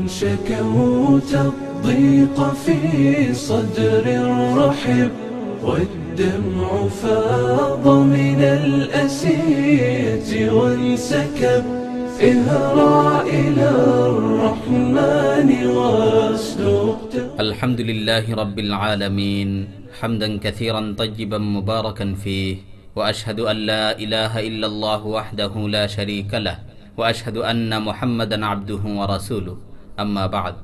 شكوت الضيق في صدر رحب والدمع فاض من الأسية وانسكب اهرع إلى الرحمن واسلك. الحمد لله رب العالمين حمدا كثيرا طيبا مباركا فيه وأشهد أن لا إله إلا الله وحده لا شريك له وأشهد أن محمدا عبده ورسوله أما بعد.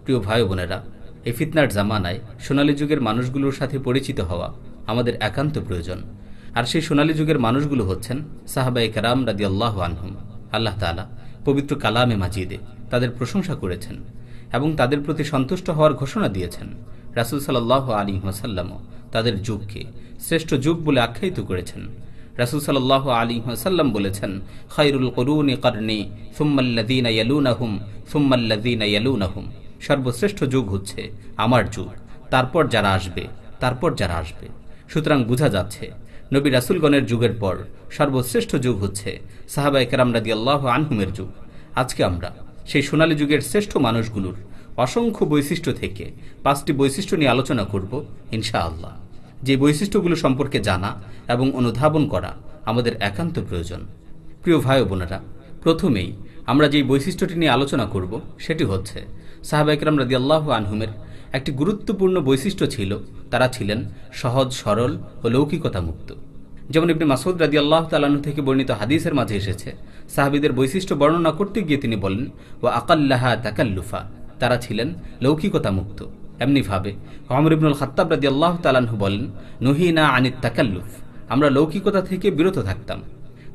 প্রিয় ভাই বোনেরা, এই ফিতনার জামানায় সোনালী যুগের মানুষগুলোর সাথে পরিচিত হওয়া আমাদের একান্ত প্রয়োজন। আর সেই সোনালী যুগের মানুষগুলো হচ্ছেন সাহাবায়ে কেরাম রাদিয়াল্লাহু আনহুম। আল্লাহ তাআলা পবিত্র কালামে মাজিদে তাদের প্রশংসা করেছেন এবং তাদের প্রতি সন্তুষ্ট হওয়ার ঘোষণা দিয়েছেন। রাসূল সাল্লাল্লাহু আলাইহি ওয়াসাল্লামও তাদের যুগকে শ্রেষ্ঠ যুগ বলে আখ্যায়িত করেছেন। রাসূল সাল্লাল্লাহু আলাইহি ওয়াসাল্লাম বলেছেন, খায়রুল কুরুনি করনি সুম্মাল্লাযীনা ইয়ালুনাহুম সুম্মাল্লাযীনা ইয়ালুনাহুম। সর্বশ্রেষ্ঠ যুগ হচ্ছে আমার যুগ, তারপর যারা আসবে, তারপর যারা আসবে। সুতরাং বোঝা যাচ্ছে নবী রাসূলগণের যুগের পর সর্বশ্রেষ্ঠ যুগ হচ্ছে সাহাবায়ে কেরাম রাদিয়াল্লাহু আনহুমের যুগ। আজকে আমরা সেই সোনালী যুগের শ্রেষ্ঠ মানুষগুলোর অসংখ্য বৈশিষ্ট্য থেকে 5টি বৈশিষ্ট্য নিয়ে আলোচনা করব ইনশাআল্লাহ। যে বৈশিষ্ট্যগুলো সম্পর্কে জানা এবং অনুধাবন করা আমাদের একান্ত প্রয়োজন। প্রিয় ভাই বোনেরা, প্রথমেই আমরা যেই বৈশিষ্ট্যটি নিয়ে আলোচনা করব সেটি হচ্ছে সাহাবায়ে কেরাম রাদিয়াল্লাহু আনহুমের একটি গুরুত্বপূর্ণ বৈশিষ্ট্য ছিল, তারা ছিলেন সহজ সরল ও লৌকিকতা মুক্ত। যেমন ইবনে মাসউদ রাদিয়াল্লাহু তাআলা আনহু থেকে বর্ণিত হাদিসের মাঝে এসেছে, সাহাবীদের বৈশিষ্ট্য বর্ণনা করতে গিয়ে তিনি বলেন, ওয়া আকাল্লাহা তাকাল্লুফা, তারা ছিলেন লৌকিকতা মুক্ত। এমনিভাবে ওমর ইবনুল খাত্তাব রাদিয়াল্লাহু তাআলা আনহু বলেন, নুহিনা আনিত তাকাল্লুফ, আমরা লৌকিকতা থেকে বিরত থাকতাম।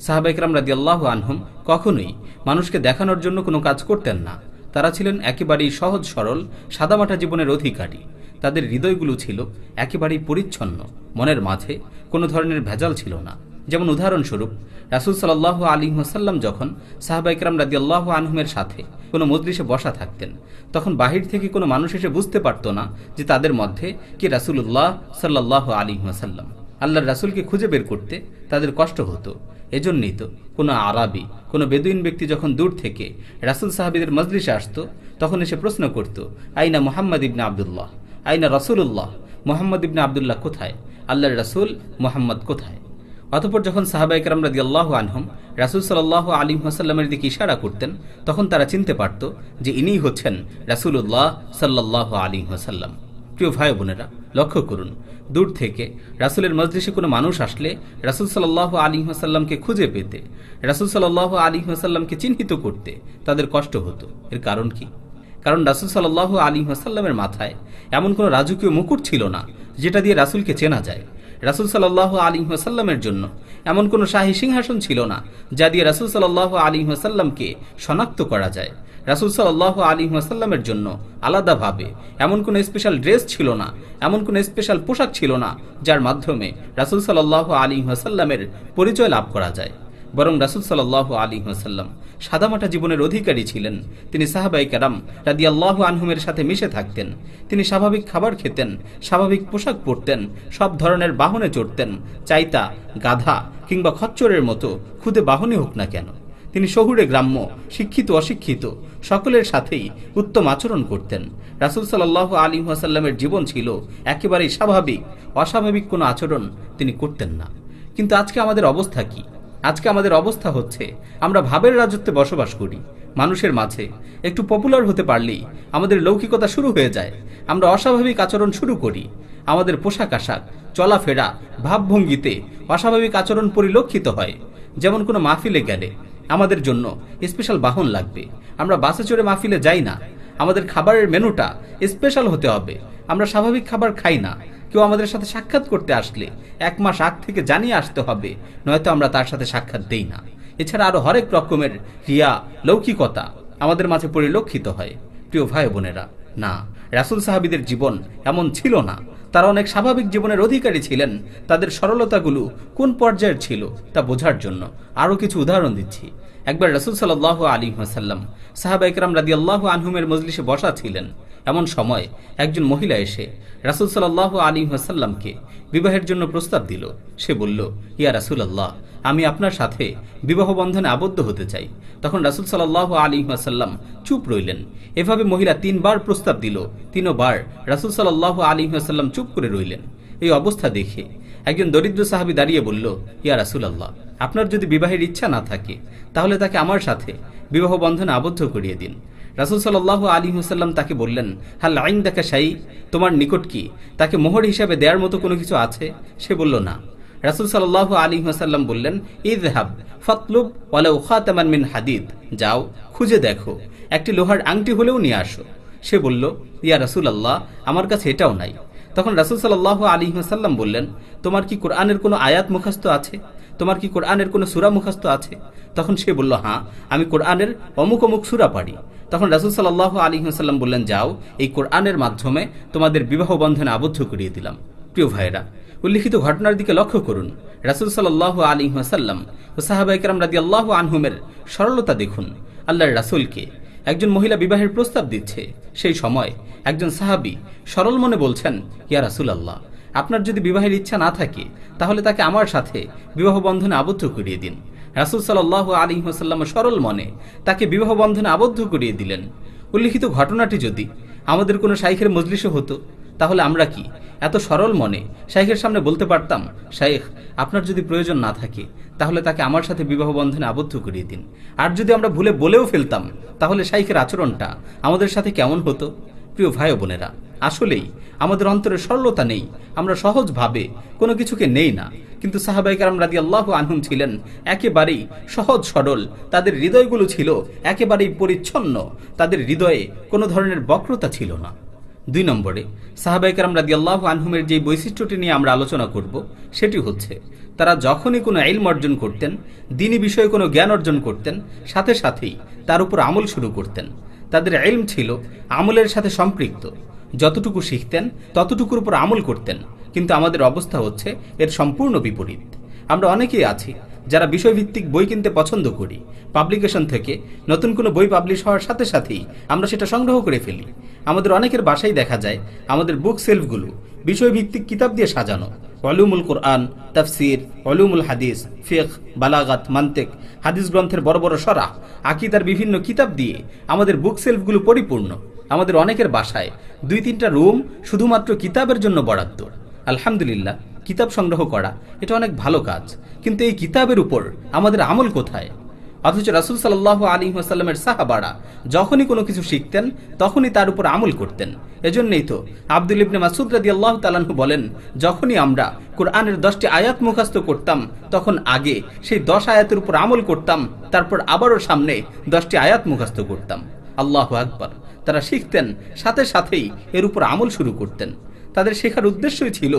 সাহাবায়ে কেরাম রাদিয়াল্লাহু আনহুম কখনোই মানুষকে দেখানোর জন্য কোনো কাজ করতেন না। তারা ছিলেন একেবারেই সহজ সরল সাদামাটা জীবনের অধিকারী। তাদের হৃদয়গুলো ছিল একেবারেই পরিচ্ছন্ন, মনের মাঝে কোনো ধরনের ভেজাল ছিল না। যেমন উদাহরণস্বরূপ, রাসূল সাল্লাল্লাহু আলাইহি ওয়াসাল্লাম যখন সাহাবায়ে কেরাম রাদিয়াল্লাহু আনহুমের সাথে কোনো মজলিসে বসা থাকতেন, তখন বাহির থেকে কোনো মানুষ এসে বুঝতে পারত না যে তাদের মধ্যে কি রাসূলুল্লাহ সাল্লাল্লাহু আলাইহি ওয়াসাল্লাম। আল্লাহর রাসূলকে খুঁজে বের করতে তাদের কষ্ট হতো। এজন্যই তো কোনো আরাবি, কোনো বেদুইন ব্যক্তি যখন দূর থেকে রাসূল সাহাবীদের মজলিসে আসতো, তখন এসে প্রশ্ন করত, আইনা মুহাম্মদ ইবনে আব্দুল্লাহ, আইনা রাসূলুল্লাহ, মুহাম্মদ ইবনে আব্দুল্লাহ কোথায়, আল্লাহর রাসূল মুহাম্মদ কোথায়। অতঃপর যখন সাহাবায়ে কেরাম রাদিয়াল্লাহু আনহুম রাসূল সাল্লাল্লাহু আলাইহি ওয়াসাল্লামের দিকে ইশারা করতেন, তখন তারা চিনতে পারত যে ইনিই হচ্ছেন রাসূলুল্লাহ সাল্লাল্লাহু আলাইহি ওয়াসাল্লাম। প্রিয় ভাই বোনেরা, লক্ষ্য করুন, দূর থেকে রাসূলের মজলিসে কোনো মানুষ আসলে রাসূল সাল্লাল্লাহু আলাইহি ওয়াসাল্লামকে খুঁজে পেতে, রাসূল সাল্লাল্লাহু আলাইহি ওয়াসাল্লামকে চিহ্নিত করতে তাদের কষ্ট হতো। এর কারণ কি? কারণ রাসূল সাল্লাল্লাহু আলাইহি ওয়াসাল্লামের মাথায় এমন কোনো রাজকীয় মুকুট ছিল না যেটা দিয়ে রাসূলকে চেনা যায়। রাসূল সাল্লাল্লাহু আলাইহি ওয়াসাল্লামের জন্য এমন কোনো শাহী সিংহাসন ছিল না যা দিয়ে রাসূল সাল্লাল্লাহু আলাইহি ওয়াসাল্লামকে শনাক্ত করা যায়। রাসূল সাল্লাল্লাহু আলাইহি ওয়াসাল্লামের জন্য আলাদাভাবে এমন কোনো স্পেশাল ড্রেস ছিল না, এমন কোনো স্পেশাল পোশাক ছিল না যার মাধ্যমে রাসূল সাল্লাল্লাহু আলাইহি ওয়াসাল্লামের পরিচয় লাভ করা যায়। বরং রাসূল সাল্লাল্লাহু আলাইহি ওয়াসাল্লাম সাদামাটা জীবনের অধিকারী ছিলেন। তিনি সাহাবায়ে কেরাম রাদিয়াল্লাহু আনহুমের সাথে মিশে থাকতেন। তিনি স্বাভাবিক খাবার খেতেন, স্বাভাবিক পোশাক পরতেন, সব ধরনের বাহনে চড়তেন, চাইতা, গাধা কিংবা খচ্চরের মতো খুদে বাহনে হোক না কেন। তিনি শহুরে গ্রাম্য, শিক্ষিত অশিক্ষিত সকলের সাথেই উত্তম আচরণ করতেন। রাসূল সাল্লাল্লাহু আলাইহি ওয়াসাল্লামের জীবন ছিল একেবারেই স্বাভাবিক, অস্বাভাবিক কোনো আচরণ তিনি করতেন না। কিন্তু আজকে আমাদের অবস্থা কি? আজকে আমাদের অবস্থা হচ্ছে, আমরা ভাবের রাজত্বে বসবাস করি। মানুষের মাঝে একটু পপুলার হতে পারলেই আমাদের লৌকিকতা শুরু হয়ে যায়। আমরা অস্বাভাবিক আচরণ শুরু করি। আমাদের পোশাক আশাক, চলাফেরা, ভাবভঙ্গিতে অস্বাভাবিক আচরণ পরিলক্ষিত হয়। যেমন কোনো মাহফিলে গেলে আমাদের জন্য স্পেশাল বাহন লাগবে। আমরা বাসে চড়ে মাহফিলে যাই না। আমাদের খাবারের মেনুটা স্পেশাল হতে হবে। আমরা স্বাভাবিক খাবার খাই না। কেউ আমাদের সাথে সাক্ষাৎ করতে আসলে 1 মাস আগ থেকে জানিয়ে আসতে হবে, নয়তো আমরা তার সাথে সাক্ষাৎ দেই না। এছাড়া আরো হরেক রকমের রিয়া, লৌকিকতা আমাদের মাঝে পরিলক্ষিত হয়। প্রিয় ভাই বোনেরা, না, রাসূল সাহাবীদের জীবন এমন ছিল না। তারা অনেক স্বাভাবিক জীবনের অধিকারী ছিলেন। তাদের সরলতাগুলো কোন পর্যায়ের ছিল তা বোঝার জন্য আরও কিছু উদাহরণ দিচ্ছি। একবার রাসূল সাল্লাল্লাহু আলাইহি ওয়াসাল্লাম সাহাবায়ে কেরাম রাদিয়াল্লাহু আনহুমের মজলিসে বসা ছিলেন। এমন সময় একজন মহিলা এসে রাসূল সাল্লাল্লাহু আলাইহি ওয়াসাল্লামকে বিবাহের জন্য প্রস্তাব দিল। সে বলল, ইয়া রাসূলুল্লাহ, আমি আপনার সাথে বিবাহ বন্ধনে আবদ্ধ হতে চাই। তখন রাসূল সাল্লাল্লাহু আলাইহি ওয়াসাল্লাম চুপ রইলেন। এভাবে মহিলা 3 বার প্রস্তাব দিল, 3 বার রাসূল সাল্লাল্লাহু আলাইহি ওয়াসাল্লাম চুপ করে রইলেন। এই অবস্থা দেখে একজন দরিদ্র সাহাবী দাঁড়িয়ে বলল, ইয়া রাসূলুল্লাহ, আপনার যদি বিবাহের ইচ্ছা না থাকে তাহলে তাকে আমার সাথে বিবাহ বন্ধনে আবদ্ধ করিয়ে দিন। রাসূল সাল্লাল্লাহু আলাইহি ওয়াসাল্লাম তাকে বললেন, হাল ইনদাকা শাই, তোমার নিকট কি তাকে মোহর হিসাবে দেওয়ার মতো কোনো কিছু আছে? সে বলল না। রাসূল সাল্লাল্লাহু আলাইহি ওয়াসাল্লাম বললেন, ইযহাব ফাতলুব ওয়ালাউ খাতামান মিন হাদিদ, যাও খুঁজে দেখো, একটি লোহার আংটি হলেও নিয়ে আসো। সে বলল, ইয়া রাসূলুল্লাহ, আমার কাছে এটাও নাই। তখন রাসূল সাল্লাল্লাহু আলাইহি ওয়াসাল্লাম বললেন, তোমার কি কোরআনের কোনো আয়াত মুখস্থ আছে? তোমার কি কোরআনের কোনো সূরা মুখস্থ আছে? তখন সে বলল, হ্যাঁ, আমি কোরআনের অমুক অমুক সূরা পারি। তখন রাসূল সাল্লাল্লাহু আলাইহি ওয়াসাল্লাম বললেন, যাও, এই কোরআনের মাধ্যমে তোমাদের বিবাহ বন্ধনে আবদ্ধ করিয়ে দিলাম। প্রিয় ভাইরা, উল্লিখিত ঘটনার দিকে লক্ষ্য করুন। রাসূল সাল্লাল্লাহু আলাইহি ওয়াসাল্লাম ও সাহাবায়ে কেরাম রাদিয়াল্লাহু আনহুমের সরলতা দেখুন। আল্লাহর রাসূলকে একজন মহিলা বিবাহের প্রস্তাব দিচ্ছে, সেই সময় একজন সাহাবী সরল মনে বলছেন, ইয়া রাসূলুল্লাহ, আপনার যদি বিবাহের ইচ্ছা না থাকে তাহলে তাকে আমার সাথে বিবাহ বন্ধনে আবদ্ধ করিয়ে দিন। রাসূল সাল্লাল্লাহু আলাইহি ওয়াসাল্লাম সরল মনে তাকে বিবাহ বন্ধনে আবদ্ধ করিয়ে দিলেন। উল্লিখিত ঘটনাটি যদি আমাদের কোনো শাইখের মজলিসে হতো তাহলে আমরা কি এত সরল মনে শাইখের সামনে বলতে পারতাম, শাইখ, আপনার যদি প্রয়োজন না থাকে তাহলে তাকে আমার সাথে বিবাহ বন্ধনে আবদ্ধ করিয়ে দিন? আর যদি আমরা ভুলে বলেও ফেলতাম তাহলে শাইখের আচরণটা আমাদের সাথে কেমন হতো? প্রিয় ভাই ও বোনেরা, আসলেই আমাদের অন্তরে সরলতা নেই, আমরা সহজভাবে কোনো কিছুকে নেই না। কিন্তু সাহাবায়ে কেরাম রাদিয়াল্লাহু আনহুম ছিলেন একেবারেই সহজ সরল, তাদের হৃদয়গুলো ছিল একেবারেই পরিচ্ছন্ন, তাদের হৃদয়ে কোনো ধরনের বক্রতা ছিল না। 2 নম্বরে সাহাবায়ে কেরাম রাদিয়াল্লাহু আনহুমের যে বৈশিষ্ট্যটি নিয়ে আমরা আলোচনা করব সেটি হচ্ছে, তারা যখনই কোনো ইলম অর্জন করতেন, দ্বীনি বিষয়ে কোনো জ্ঞান অর্জন করতেন, সাথে সাথেই তার উপর আমল শুরু করতেন। তাদের ইলম ছিল আমলের সাথে সম্পৃক্ত, যতটুকু শিখতেন ততটুকুর উপর আমল করতেন। কিন্তু আমাদের অবস্থা হচ্ছে এর সম্পূর্ণ বিপরীত। আমরা অনেকেই আছি যারা বিষয়ভিত্তিক বই কিনতে পছন্দ করি, পাবলিকেশন থেকে নতুন কোনো বই পাবলিশ হওয়ার সাথে সাথেই আমরা সেটা সংগ্রহ করে ফেলি। আমাদের অনেকের বাসায় দেখা যায় আমাদের বুক সেলফগুলো বিষয়ভিত্তিক কিতাব দিয়ে সাজানো, উলুমুল কোরআন, তাফসির, উলুমুল হাদিস, ফিকহ, বালাগাত, মান্তিক, হাদিস গ্রন্থের বড় বড় শরহ, আকীদার বিভিন্ন কিতাব দিয়ে আমাদের বুক সেলফগুলো পরিপূর্ণ। আমাদের অনেকের বাসায় 2-3টা রুম শুধুমাত্র কিতাবের জন্য বরাদ্দ। আলহামদুলিল্লাহ, কিতাব সংগ্রহ করা এটা অনেক ভালো কাজ, কিন্তু এই কিতাবের উপর আমাদের আমল কোথায়? অথচ রাসূল সাল্লাল্লাহু আলাইহি ওয়াসাল্লামের সাহাবারা যখনই কোনো কিছু শিখতেন তখনই তার উপর আমল করতেন। এজন্যই তো আব্দুল ইবনে মাসউদ রাদিয়াল্লাহু তাআলা আনহু বলেন, যখনই আমরা কোরআনের 10টি আয়াত মুখস্থ করতাম তখন আগে সেই 10 আয়াতের উপর আমল করতাম, তারপর আবারও সামনে 10টি আয়াত মুখস্থ করতাম। আল্লাহু আকবার! তারা শিখতেন, সাথে সাথেই এর উপর আমল শুরু করতেন। তাদের শেখার উদ্দেশ্যই ছিল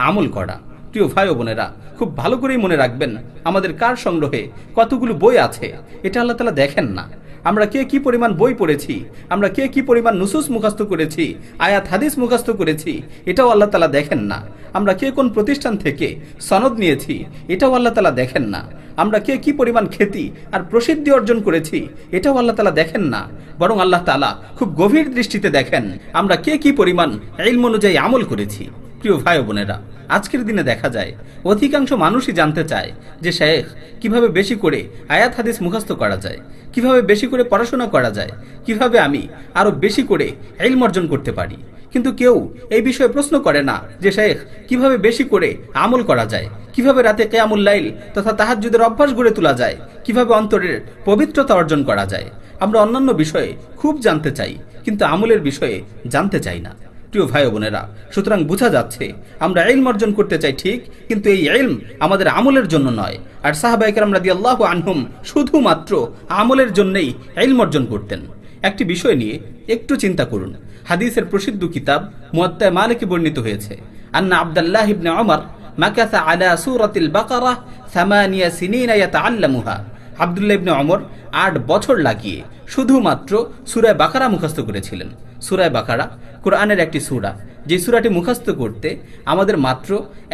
আমল করা। প্রিয় ভাই ও বোনেরা, খুব ভালো করেই মনে রাখবেন, আমাদের কার সংগ্রহে কতগুলো বই আছে এটা আল্লাহ তাআলা দেখেন না। আমরা কে কি পরিমাণ বই পড়েছি, আমরা কে কি পরিমাণ নুসুস মুখস্থ করেছি, আয়াত হাদিস মুখস্থ করেছি, এটাও আল্লাহ তাআলা দেখেন না। আমরা কে কোন প্রতিষ্ঠান থেকে সনদ নিয়েছি এটাও আল্লাহ তাআলা দেখেন না। আমরা কে কি পরিমাণ খ্যাতি আর প্রসিদ্ধি অর্জন করেছি এটাও আল্লাহ তাআলা দেখেন না। বরং আল্লাহ তাআলা খুব গভীর দৃষ্টিতে দেখেন আমরা কে কি পরিমাণ ইলম অনুযায়ী আমল করেছি। প্রিয় ভাই ও বোনেরা, আজকের দিনে দেখা যায় অধিকাংশ মানুষই জানতে চায় যে শেখ, কিভাবে বেশি করে আয়াত হাদিস মুখস্থ করা যায়, কিভাবে বেশি করে পড়াশোনা করা যায়, কিভাবে আমি আরো বেশি করে ইলম অর্জন করতে পারি। কিন্তু কেউ এই বিষয়ে প্রশ্ন করে না যে শেখ, কিভাবে বেশি করে আমল করা যায়, কিভাবে রাতে কিয়ামুল লাইল তথা তাহাজ্জুদের অভ্যাস গড়ে তোলা যায়, কিভাবে অন্তরের পবিত্রতা অর্জন করা যায়। আমরা অন্যান্য বিষয়ে খুব জানতে চাই, কিন্তু আমলের বিষয়ে জানতে চাই না। প্রিয় ভাই ও বোনেরা, সুতরাং বোঝা যাচ্ছে আমরা ইলম অর্জন করতে চাই ঠিক, কিন্তু এই ইলম আমাদের আমলের জন্য নয়। আর সাহাবায়ে কেরাম রাদিয়াল্লাহু আনহুম শুধুমাত্র আমলের জন্যই ইলম অর্জন করতেন। একটি বিষয় নিয়ে একটু চিন্তা করুন। হাদিসের প্রসিদ্ধ কিতাব মুয়াত্তা মালিকে বর্ণিত হয়েছে, আন্না আব্দুল্লাহ ইবনে ওমর মাকাসা আলা সূরাতিল বাকারা 8 সিনিনা ইয়াতাআল্লামুহা। আব্দুল্লাহ ইবনে ওমর 8 বছর লাগিয়ে শুধুমাত্র সূরা বাকারা মুখস্থ করেছিলেন। সূরা বাকারা কোরআনের একটি সূরা, যে সূরাটি মুখস্থ করতে আমাদের মাত্র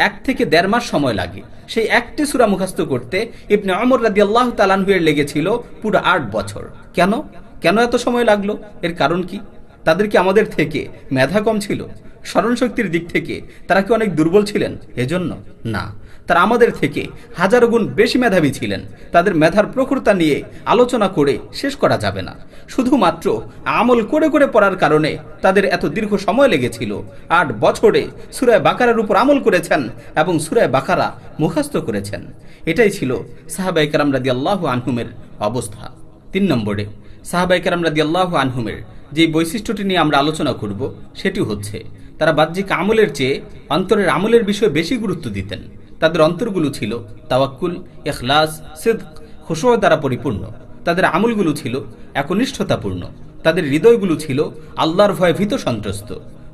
1 থেকে 1.5 মাস সময় লাগে। সেই একটি সূরা মুখস্থ করতে ইবনে ওমর রাদিয়াল্লাহু তাআলা আনহু এর লেগেছিল পুরো 8 বছর। কেন কেন এত সময় লাগলো? এর কারণ কি? তাদের কি আমাদের থেকে মেধা কম ছিল? স্মরণ শক্তির দিক থেকে তারা কি অনেক দুর্বল ছিলেন এজন্য? না, তারা আমাদের থেকে হাজারো গুণ বেশি মেধাবী ছিলেন। তাদের মেধার প্রখরতা নিয়ে আলোচনা করে শেষ করা যাবে না। শুধুমাত্র আমল করে করে পড়ার কারণে তাদের এত দীর্ঘ সময় লেগেছিল। 8 বছরে সূরা বাকারার উপর আমল করেছেন এবং সূরা বাকারা মুখস্থ করেছেন। এটাই ছিল সাহাবায়ে কেরাম রাদিয়াল্লাহু আনহুমের অবস্থা। 3 নম্বরে সাহাবায়ে কেরাম রাদিয়াল্লাহু আনহুমের যে বৈশিষ্ট্যটি নিয়ে আমরা আলোচনা করব সেটি হচ্ছে তারা বাহ্যিক আমলের চেয়ে অন্তরের আমলের বিষয়ে বেশি গুরুত্ব দিতেন। তাদের অন্তরগুলো ছিল তাওয়াক্কুল, ইখলাস, সিদক, খুশুউ দ্বারা পরিপূর্ণ। তাদের আমলগুলো ছিল একনিষ্ঠতাপূর্ণ। তাদের হৃদয়গুলো ছিল আল্লাহর ভয়ে ভীত সন্ত্রস্ত।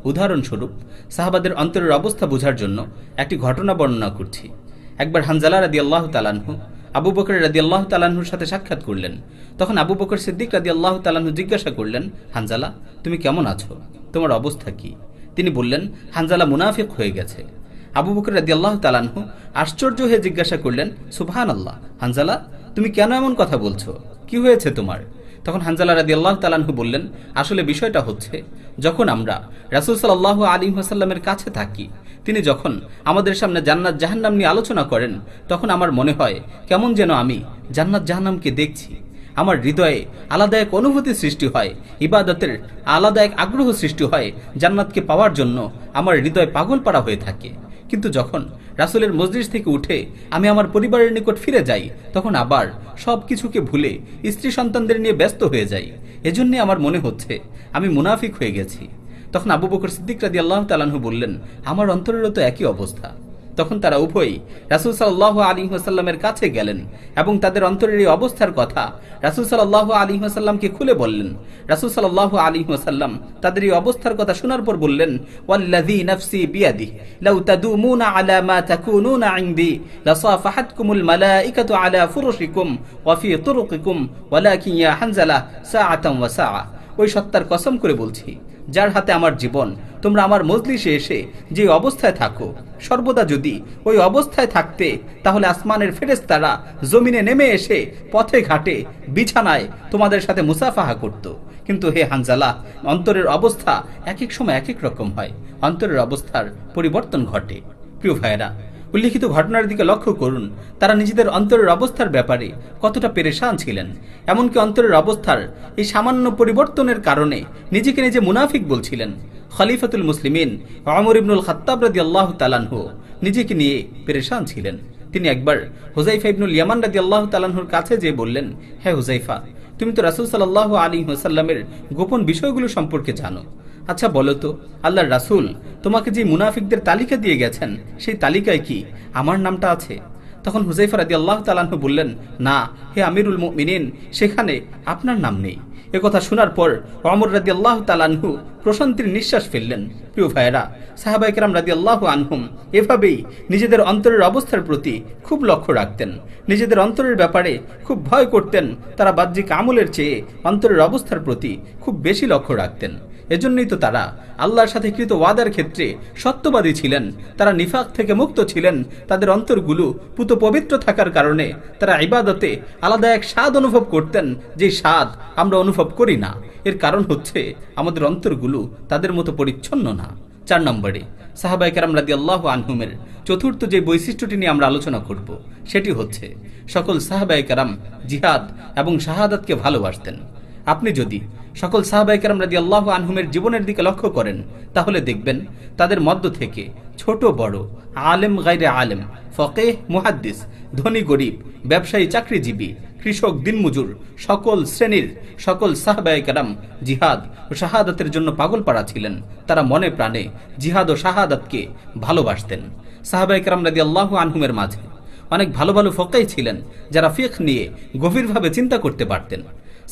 উদাহরণস্বরূপ সাহাবাদের অন্তরের অবস্থা বোঝার জন্য একটি ঘটনা বর্ণনা করছি। একবার হানজালা রাদিয়াল্লাহু তাআলা আনহু আবু বকর রাদিয়াল্লাহু তাআলা আনহুর সাথে সাক্ষাৎ করলেন। তখন আবু বকর সিদ্দিক রাদিয়াল্লাহু তাআলা আনহু জিজ্ঞাসা করলেন, হানজালা, তুমি কেমন আছো? তোমার অবস্থা কি? তিনি বললেন, হানজালা মুনাফিক হয়ে গেছে। আবু বকর রাদিয়াল্লাহু তাআলা আনহু আশ্চর্য হয়ে জিজ্ঞাসা করলেন, সুবহানাল্লাহ, হানজালা, তুমি কেন এমন কথা বলছো? কি হয়েছে তোমার? তখন হানজালা রাদিয়াল্লাহু তাআলা আনহু বললেন, আসলে বিষয়টা হচ্ছে, যখন আমরা রাসূল সাল্লাল্লাহু আলাইহি ওয়াসাল্লামের কাছে থাকি, তিনি যখন আমাদের সামনে জান্নাত জাহান্নাম নিয়ে আলোচনা করেন, তখন আমার মনে হয় কেমন যেন আমি জান্নাত জাহান্নামকে দেখছি। আমার হৃদয়ে আলাদা এক অনুভূতি সৃষ্টি হয়, ইবাদতের আলাদা এক আগ্রহ সৃষ্টি হয়। জান্নাতকে পাওয়ার জন্য আমার হৃদয় পাগল পাড়া হয়ে থাকে। কিন্তু যখন রাসূলের মজলিস থেকে উঠে আমি আমার পরিবারের নিকট ফিরে যাই, তখন আবার সব কিছুকে ভুলে স্ত্রী সন্তানদের নিয়ে ব্যস্ত হয়ে যাই। এজন্য আমার মনে হচ্ছে আমি মুনাফিক হয়ে গেছি। তখন আবু বকর সিদ্দিক রাদিয়াল্লাহু তাআলা আনহু বললেন, আমার অন্তরেরও তো একই অবস্থা। তখন তারা উভয়ই রাসূল সাল্লাল্লাহু আলাইহি ওয়াসাল্লামের কাছে গেলেন এবং তাদের অন্তরের এই অবস্থার কথা রাসূল সাল্লাল্লাহু আলাইহি ওয়াসাল্লামকে খুলে বললেন। রাসূল সাল্লাল্লাহু আলাইহি ওয়াসাল্লাম তাদের এই অবস্থার কথা শোনার পর বললেন, ওয়াল্লাযী নাফসি বিয়াদিহি লাউ তাদুমুনা আলা মা তাকুনুনা ইনদি লাসাফাহাতকুমুল মালাইকাতু আলা ফুরুশিকুম ওয়া ফি তুরুকিকুম ওয়ালাকিন ইয়া হানজালা সাআতান ওয়া সাআ। ওই সত্তার কসম করে বলছি, যার হাতে আমার জীবন, তোমরা আমার মজলিসে এসে যে অবস্থায় থাকো, সর্বদা যদি ওই অবস্থায় থাকতে, তাহলে আসমানের ফেরেশতারা জমিনে নেমে এসে পথে ঘাটে বিছানায় তোমাদের সাথে মুসাফাহা করত। কিন্তু হে হানজালা, অন্তরের অবস্থা এক এক সময় এক এক রকম হয়। অন্তরের অবস্থার পরিবর্তন ঘটে। প্রিয় ভাইয়েরা, উল্লিখিত ঘটনার দিকে লক্ষ্য করুন। তারা নিজেদের অন্তরের অবস্থার ব্যাপারে কতটা পেরেশান ছিলেন। এমনকি অন্তরের অবস্থার এই সামান্য পরিবর্তনের কারণে নিজেকে নিজে মুনাফিক বলছিলেন। খলিফাতুল মুসলিমিন ওমর ইবনুল খাত্তাব রাদিয়াল্লাহু তাআলা আনহু নিজেকে নিয়ে পেরেশান ছিলেন। তিনি একবার হুযায়ফা ইবনুল ইয়ামান রাদিয়াল্লাহু তাআলা আনহুর কাছে যেয়ে বললেন, হে হুযায়ফা, তুমি তো রাসূল সাল্লাল্লাহু আলাইহি ওয়াসাল্লামের গোপন বিষয়গুলো সম্পর্কে জানো। আচ্ছা বলো তো, আল্লাহর রাসূল তোমাকে যে মুনাফিকদের তালিকা দিয়ে গেছেন, সেই তালিকায় কি আমার নামটা আছে? তখন হুযায়ফা রাদিয়াল্লাহু তাআলা আনহু বললেন, না হে আমিরুল মুমিনিন, সেখানে আপনার নাম নেই। একথা শোনার পর ওমর রাদিয়াল্লাহু তাআলা আনহু প্রশান্তির নিঃশ্বাস ফেললেন। প্রিয় ভাইয়েরা, সাহাবায়ে কেরাম রাদিয়াল্লাহু আনহুম এভাবেই নিজেদের অন্তরের অবস্থার প্রতি খুব লক্ষ্য রাখতেন। নিজেদের অন্তরের ব্যাপারে খুব ভয় করতেন। তারা বাহ্যিক আমলের চেয়ে অন্তরের অবস্থার প্রতি খুব বেশি লক্ষ্য রাখতেন। এজন্যই তো তারা আল্লাহর সাথে কৃত ওয়াদার ক্ষেত্রে সত্যবাদী ছিলেন। তারা নিফাক থেকে মুক্ত ছিলেন। তাদের অন্তরগুলো পুত পবিত্র থাকার কারণে তারা ইবাদতে আলাদা এক স্বাদ অনুভব করতেন, যে স্বাদ আমরা অনুভব করি না। এর কারণ হচ্ছে আমাদের অন্তরগুলো তাদের মতো পরিচ্ছন্ন না। 4 নম্বরে সাহাবায়ে কেরাম রাদিয়াল্লাহু আনহুমের চতুর্থ যে বৈশিষ্ট্যটি নিয়ে আমরা আলোচনা করব, সেটি হচ্ছে সকল সাহাবায়ে কেরাম জিহাদ এবং শাহাদাতকে ভালোবাসতেন। আপনি যদি সকল সাহাবায়ে কেরাম রাদিয়াল্লাহু আনহুমের জীবনের দিকে লক্ষ্য করেন, তাহলে দেখবেন তাদের মধ্য থেকে ছোট বড়, আলেম গায়রে আলেম, ফকিহ মুহাদ্দিস, ধনী গরিব, ব্যবসায়ী চাকরিজীবী, কৃষক দিনমজুর, সকল শ্রেণীর সকল সাহাবায়ে কেরাম জিহাদ ও শাহাদাতের জন্য পাগল পাড়া ছিলেন। তারা মনে প্রাণে জিহাদ ও শাহাদাতকে ভালোবাসতেন। সাহাবায়ে কেরাম রাদিয়াল্লাহু আনহুমের মাঝে অনেক ভালো ভালো ফকিহ ছিলেন, যারা ফিকহ নিয়ে গভীরভাবে চিন্তা করতে পারতেন।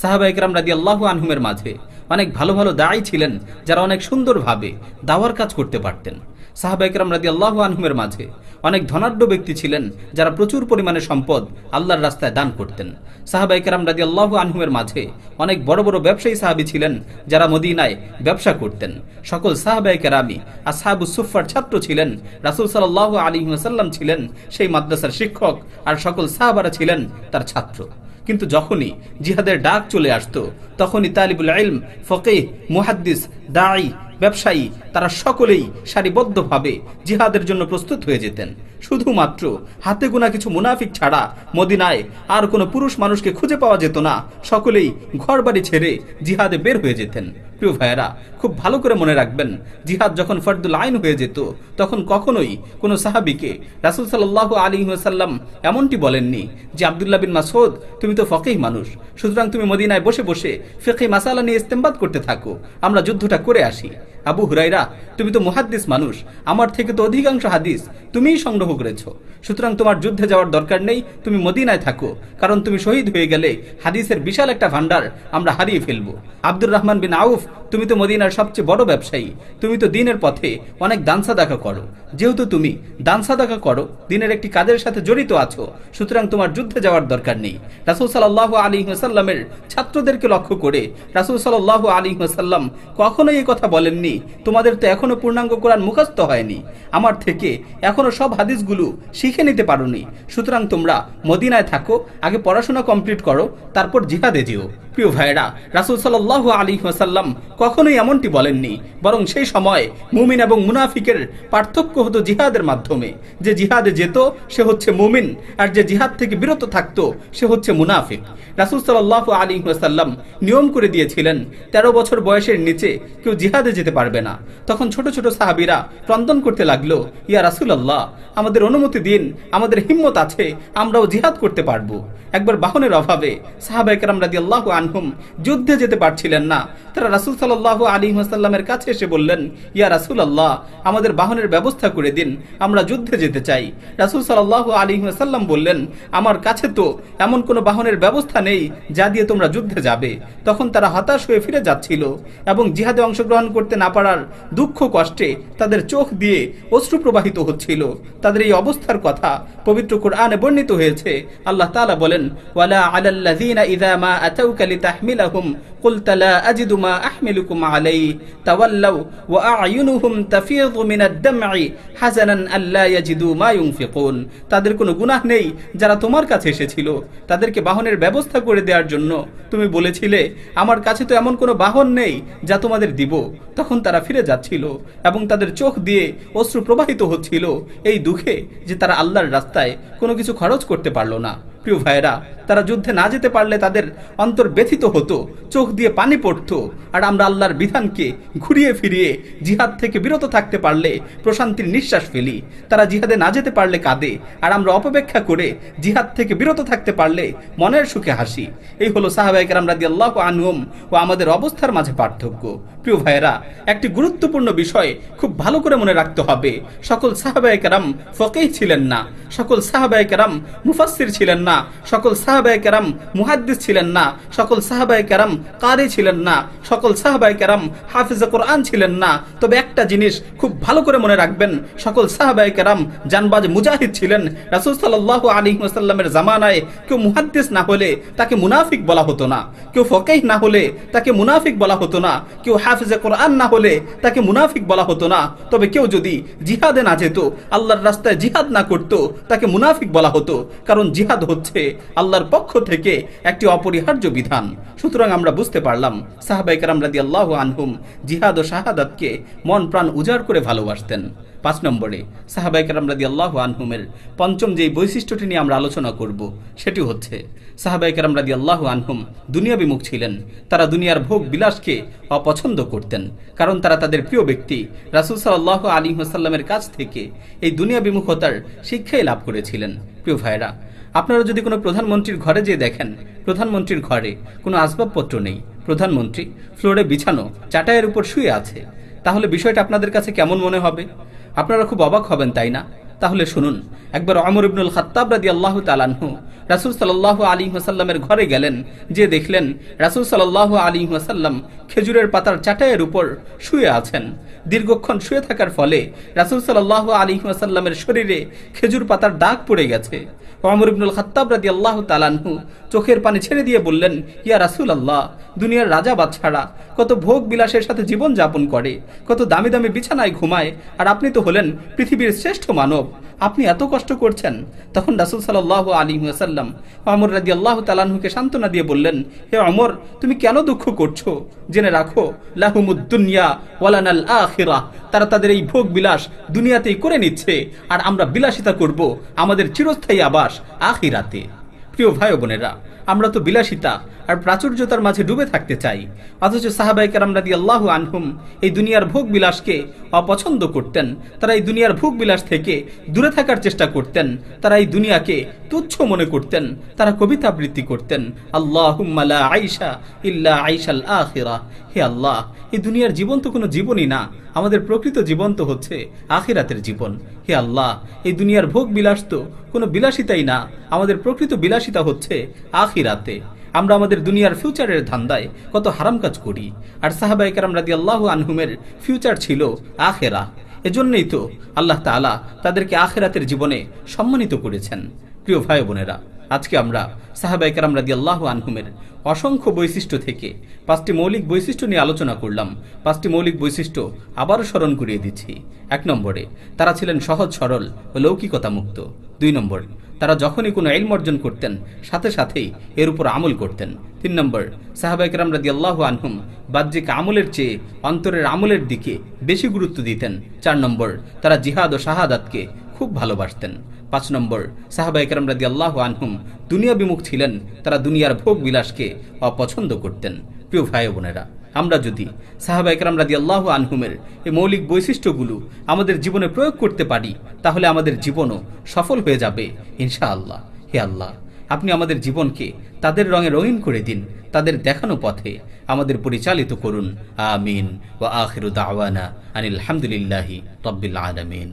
সাহাবায়ে কেরাম রাদিয়াল্লাহু আনহুমের মাঝে অনেক ভালো ভালো দাঈ ছিলেন, যারা অনেক সুন্দরভাবে দাওয়ার কাজ করতে পারতেন। সাহাবায়ে কেরাম রাদিয়াল্লাহু আনহুমের মাঝে অনেক ধনাঢ্য ব্যক্তি ছিলেন, যারা প্রচুর পরিমাণে সম্পদ আল্লাহর রাস্তায় দান করতেন। সাহাবায়ে কেরাম রাদিয়াল্লাহু আনহুমের মাঝে অনেক বড় বড় ব্যবসায়ী সাহাবী ছিলেন, যারা মদিনায় ব্যবসা করতেন। সকল সাহাবায়ে কেরামই আসহাবুস সুফফার ছাত্র ছিলেন। রাসূল সাল্লাল্লাহু আলাইহি ওয়াসাল্লাম ছিলেন সেই মাদ্রাসার শিক্ষক, আর সকল সাহাবারা ছিলেন তার ছাত্র। কিন্তু যখনই জিহাদের ডাক চলে আসতো, তখনই তালিবুল ইলম, ফকিহ, মুহাদ্দিস, দাঈ, ব্যবসায়ী তারা সকলেই সারিবদ্ধভাবে জিহাদের জন্য প্রস্তুত হয়ে যেতেন। শুধুমাত্র হাতে গোনা কিছু মুনাফিক ছাড়া মদিনায় আর কোনো পুরুষ মানুষকে খুঁজে পাওয়া যেত না। সকলেই ঘর বাড়ি ছেড়ে জিহাদে বের হয়ে যেতেন। প্রিয় ভাইয়েরা, খুব ভালো করে মনে রাখবেন, জিহাদ যখন ফরদুল আইন হয়ে যেত তখন কখনোই কোনো সাহাবীকে রাসূল সাল্লাল্লাহু আলাইহি ওয়াসাল্লাম এমনটি বলেননি যে আব্দুল্লাহ বিন মাসউদ, তুমি তো ফকিহ মানুষ, সুতরাং তুমি মদিনায় বসে বসে ফিকহি মাসালা নিয়ে ইস্তেমবাদ করতে থাকো, আমরা যুদ্ধটা করে আসি। আবু হুরায়রা, তুমি তো মুহাদ্দিস মানুষ, আমার থেকে তো অধিকাংশ হাদিস তুমিই সংগ্রহ করেছো, সুতরাং তোমার যুদ্ধে যাওয়ার দরকার নেই, তুমি মদিনায় থাকো, কারণ তুমি শহীদ হয়ে গেলে হাদিসের বিশাল একটা ভান্ডার আমরা হারিয়ে ফেলবো। আব্দুর রহমান বিন আউফ, তুমি তো মদিনার সবচেয়ে বড় ব্যবসায়ী, তুমি তো দিনের পথে অনেক দান সাদাকা করো, যেহেতু তুমি দান সাদাকা করো, দিনের একটি কাজের সাথে জড়িত আছো, সুতরাং তোমার যুদ্ধে যাওয়ার দরকার নেই। রাসূল সাল্লাল্লাহু আলাইহি ওয়াসাল্লামের ছাত্রদেরকে লক্ষ্য করে রাসূল সাল্লাল্লাহু আলাইহি ওয়াসাল্লাম কখনোই এই কথা বলেননি, তোমাদের তো এখনো পূর্ণাঙ্গ কোরআন মুখস্থ হয়নি, আমার থেকে এখনো সব হাদিসগুলো শিখে নিতে পারোনি, সুতরাং তোমরা মদিনায় থাকো, আগে পড়াশোনা কমপ্লিট করো, তারপর জিহাদে যেও। প্রিয় ভাইরা, রাসূল সাল্লাল্লাহু আলাইহি ওয়াসাল্লাম কখনোই এমনটি বলেননি, বরং সেই সময় মুমিন এবং মুনাফিকের পার্থক্য হতো জিহাদের মাধ্যমে। যে জিহাদে যেত সে হচ্ছে মুমিন, আর যে জিহাদ থেকে বিরত থাকতো সে হচ্ছে মুনাফিক। রাসূল সাল্লাল্লাহু আলাইহি ওয়াসাল্লাম নিয়ম করে দিয়েছিলেন 13 বছর বয়সের নিচে কেউ জিহাদে যেতে পারবে না। তখন ছোট ছোট সাহাবীরা ক্রন্দন করতে লাগলো, ইয়া রাসূলুল্লাহ, আমাদের অনুমতি দিন, আমাদের হিম্মত আছে, আমরাও জিহাদ করতে পারবো। একবার বাহনের অভাবে সাহাবায়ে কেরাম রাদিয়াল্লাহু আনহুম যুদ্ধে যেতে পারছিলেন না। তারা রাসূল সাল্লাল্লাহু আলাইহি ওয়াসাল্লামের কাছে এসে বললেন, ইয়া রাসূলুল্লাহ, আমাদের বাহনের ব্যবস্থা করে দিন, আমরা যুদ্ধে যেতে চাই। রাসূল সাল্লাল্লাহু আলাইহি ওয়াসাল্লাম বললেন, আমার কাছে তো এমন কোনো বাহনের ব্যবস্থা নেই যা দিয়ে তোমরা যুদ্ধে যাবে। তখন তারা হতাশ হয়ে ফিরে যাচ্ছিল এবং জিহাদে অংশগ্রহণ করতে না পারার দুঃখ কষ্টে তাদের চোখ দিয়ে অশ্রু প্রবাহিত হচ্ছিল। তাদের এই অবস্থার কথা পবিত্র কোরআনে বর্ণিত হয়েছে। আল্লাহ তাআলা বলেন, ওয়ালা আলাল্লাযীনা ইযা মা আতাউকা লিতাহমিলাহুম কুলতা লা আজিদু মা আহমিলুকুম আলাইহি তাওয়াল্লাউ ওয়া আ'য়ুনুহুম তাফীযু মিনাদ দাম'i হাযানান আল্লা ইয়াজিদু মা ইউনফিকুন। তাদের কোনো গুনাহ নেই যারা তোমার কাছে এসেছিল, তাদেরকে বাহনের ব্যবস্থা করে দেওয়ার জন্য তুমি বলেছিলে, আমার কাছে তো এমন কোনো বাহন নেই যা তোমাদের দিব। তখন তারা ফিরে যাচ্ছিল এবং তাদের চোখ দিয়ে অশ্রু প্রবাহিত হচ্ছিল এই দুঃখে যে তারা আল্লাহর রাস্তায় কোনো কিছু খরচ করতে পারলো না। প্রিয় ভাইরা, তারা যুদ্ধে না যেতে পারলে তাদের অন্তর ব্যথিত হতো, চোখ দিয়ে পানি পড়তো, আর আমরা আল্লাহর বিধানকে ঘুরিয়ে ফিরিয়ে জিহাদ থেকে বিরত থাকতে পারলে প্রশান্তির নিঃশ্বাস ফেলি। তারা জিহাদে না যেতে পারলে কাঁদে, আর আমরা অপেক্ষা করে জিহাদ থেকে বিরত থাকতে পারলে মনের সুখে হাসি। এই হলো সাহাবায়ে কেরাম রাদিয়াল্লাহু আনহুম ও আমাদের অবস্থার মাঝে পার্থক্য। প্রিয় ভাইরা, একটি গুরুত্বপূর্ণ বিষয় খুব ভালো করে মনে রাখতে হবে, সকল সাহাবায়ে কেরাম ফকিহ ছিলেন না, সকল সাহাবায়ে কেরাম মুফাসসির ছিলেন না, সকল সাহাবায়ে কেরাম মুহাদ্দিস ছিলেন না, সকল সাহাবায়ে কেরাম কারি ছিলেন না, সকল সাহাবায়ে কেরাম হাফিজে কোরআন ছিলেন না। তবে একটা জিনিস খুব ভালো করে মনে রাখবেন, সকল সাহাবায়ে কেরাম জানবাজ মুজাহিদ ছিলেন। রাসূল সাল্লাল্লাহু আলাইহি ওয়াসাল্লামের জামানায় কেউ মুহাদ্দিস না হলে তাকে মুনাফিক বলা হতো না, কেউ ফকিহ না হলে তাকে মুনাফিক বলা হতো না, কেউ হাফিজে কোরআন না হলে তাকে মুনাফিক বলা হতো না। তবে কেউ যদি জিহাদে না যেত, আল্লাহর রাস্তায় জিহাদ না করত, তাকে মুনাফিক বলা হতো, কারণ জিহাদ হচ্ছে আল্লাহর পক্ষ থেকে একটি অপরিহার্য বিধান। সুতরাং আমরা বুঝতে পারলাম সাহাবায়ে কেরাম রাদিয়াল্লাহু আনহুম জিহাদ ও শাহাদাতকে মন প্রাণ উজাড় করে ভালোবাসতেন। 5 নম্বরে সাহাবায়ে কেরাম রাদিয়াল্লাহু আনহুমের পঞ্চম যেই বৈশিষ্ট্যটি নিয়ে আমরা আলোচনা করব সেটি হচ্ছে সাহাবায়ে কেরাম রাদিয়াল্লাহু আনহুম দুনিয়া বিমুখ ছিলেন। তারা দুনিয়ার ভোগ বিলাসকে অপছন্দ করতেন, কারণ তারা তাদের প্রিয় ব্যক্তি রাসূল সাল্লাল্লাহু আলাইহি ওয়াসাল্লামের কাছ থেকে এই দুনিয়া বিমুখতার শিক্ষাই লাভ করেছিলেন। প্রিয় ভাইরা, আপনারা যদি কোনো প্রধানমন্ত্রীর ঘরে যেয়ে দেখেন, প্রধানমন্ত্রীর ঘরে কোনো আসবাবপত্র নেই, প্রধানমন্ত্রী ফ্লোরে বিছানো চাটাইয়ের উপর শুয়ে আছে, তাহলে বিষয়টা আপনাদের কাছে কেমন মনে হবে? আপনারা খুব অবাক হবেন, তাই না? তাহলে শুনুন, একবার ওমর ইবনুল খাত্তাব রাদিয়াল্লাহু তাআলা আনহু রাসূল সাল্লাল্লাহু আলাইহি ওয়াসাল্লামের ঘরে গেলেন, যে দেখলেন রাসূল সাল্লাল্লাহু আলাইহি ওয়াসাল্লাম খেজুরের পাতার চাটাইয়ের উপর শুয়ে আছেন। দীর্ঘক্ষণ শুয়ে থাকার ফলে রাসূল সাল্লাল্লাহু আলাইহি ওয়াসাল্লামের শরীরে খেজুর পাতার দাগ পড়ে গেছে। ওমর ইবনুল খাত্তাব রাদিয়াল্লাহু তাআলা আনহু চোখের পানি ছেড়ে দিয়ে বললেন, ইয়া রাসূলুল্লাহ, দুনিয়ার রাজা বাদশারা কত ভোগ বিলাসের সাথে জীবন যাপন করে, কত দামি দামি বিছানায় ঘুমায়, আর আপনি তো হলেন পৃথিবীর শ্রেষ্ঠ মানব, আপনি এত কষ্ট করছেন। তখন রাসূল সাল্লাল্লাহু আলাইহি ওয়াসাল্লাম ওমর রাদিয়াল্লাহু তাআলা আনহুকে সান্ত্বনা দিয়ে বললেন, হে ওমর, তুমি কেন দুঃখ করছো? জেনে রাখো, লাহুমুদ দুনিয়া ওয়ালানাল আখিরাহ, তারা তাদের এই ভোগ বিলাস দুনিয়াতেই করে নিচ্ছে, আর আমরা বিলাসিতা করব আমাদের চিরস্থায়ী আবাস আখিরাতে। প্রিয় ভাই বোনেরা, আমরা তো বিলাসিতা আর প্রাচুর্যতার মাঝে ডুবে থাকতে চাই, অথচ সাহাবায়ে কেরাম রাদিয়াল্লাহু আনহুম এই দুনিয়ার ভোগ বিলাসকে অপছন্দ করতেন। তারা এই দুনিয়ার ভোগ বিলাস থেকে দূরে থাকার চেষ্টা করতেন, তারা এই দুনিয়াকে তুচ্ছ মনে করতেন। তারা কবিতা আবৃত্তি করতেন, আল্লাহুম্মা লা আইশা ইল্লা আইশাল আখিরাহ, হে আল্লাহ, এই দুনিয়ার জীবন তো কোনো জীবনই না, আমাদের প্রকৃত জীবন তো হচ্ছে আখিরাতের জীবন। হে আল্লাহ, এই দুনিয়ার ভোগ বিলাস তো কোনো বিলাসিতাই না, আমাদের প্রকৃত বিলাসিতা হচ্ছে আখিরাতে। আমরা আমাদের দুনিয়ার ফিউচারের ধান্দায় কত হারাম কাজ করি, আর সাহাবায়ে কেরাম রাদিয়াল্লাহু আনহুমের ফিউচার ছিল আখিরা। এজন্যই তো আল্লাহ তাআলা তাদেরকে আখিরাতের জীবনে সম্মানিত করেছেন। প্রিয় ভাই বোনেরা, আজকে আমরা সাহাবায়ে কেরাম রাদিয়াল্লাহু আনহুমের অসংখ্য বৈশিষ্ট্য থেকে 5টি মৌলিক বৈশিষ্ট্য নিয়ে আলোচনা করলাম। 5টি মৌলিক বৈশিষ্ট্য আবারও স্মরণ করিয়ে দিচ্ছি। 1 নম্বরে, তারা ছিলেন সহজ সরল ও লৌকিকতা মুক্ত। 2 নম্বর, তারা যখনই কোনো ইলম অর্জন করতেন সাথে সাথেই এর উপর আমল করতেন। 3 নম্বর, সাহাবায়ে কেরাম রাদিয়াল্লাহু আনহুম বাহ্যিক আমলের চেয়ে অন্তরের আমলের দিকে বেশি গুরুত্ব দিতেন। 4 নম্বর, তারা জিহাদ ও শাহাদাতকে খুব ভালোবাসতেন। 5 নম্বর, সাহাবায়ে কেরাম রাদিয়াল্লাহু আনহুম দুনিয়া বিমুখ ছিলেন, তারা দুনিয়ার ভোগ বিলাসকে অপছন্দ করতেন। প্রিয় ভাই বোনেরা, আমরা যদি সাহাবায়ে কেরাম রাদিয়াল্লাহু আনহুমের এই মৌলিক বৈশিষ্ট্যগুলো আমাদের জীবনে প্রয়োগ করতে পারি, তাহলে আমাদের জীবনও সফল হয়ে যাবে ইনশাআল্লাহ। হে আল্লাহ, আপনি আমাদের জীবনকে তাদের রঙে রঙিন করে দিন, তাদের দেখানো পথে আমাদের পরিচালিত করুন। আমিন। ওয়া আখিরু দাওয়ানা আনিল হামদুলিল্লাহি রাব্বিল আলামিন।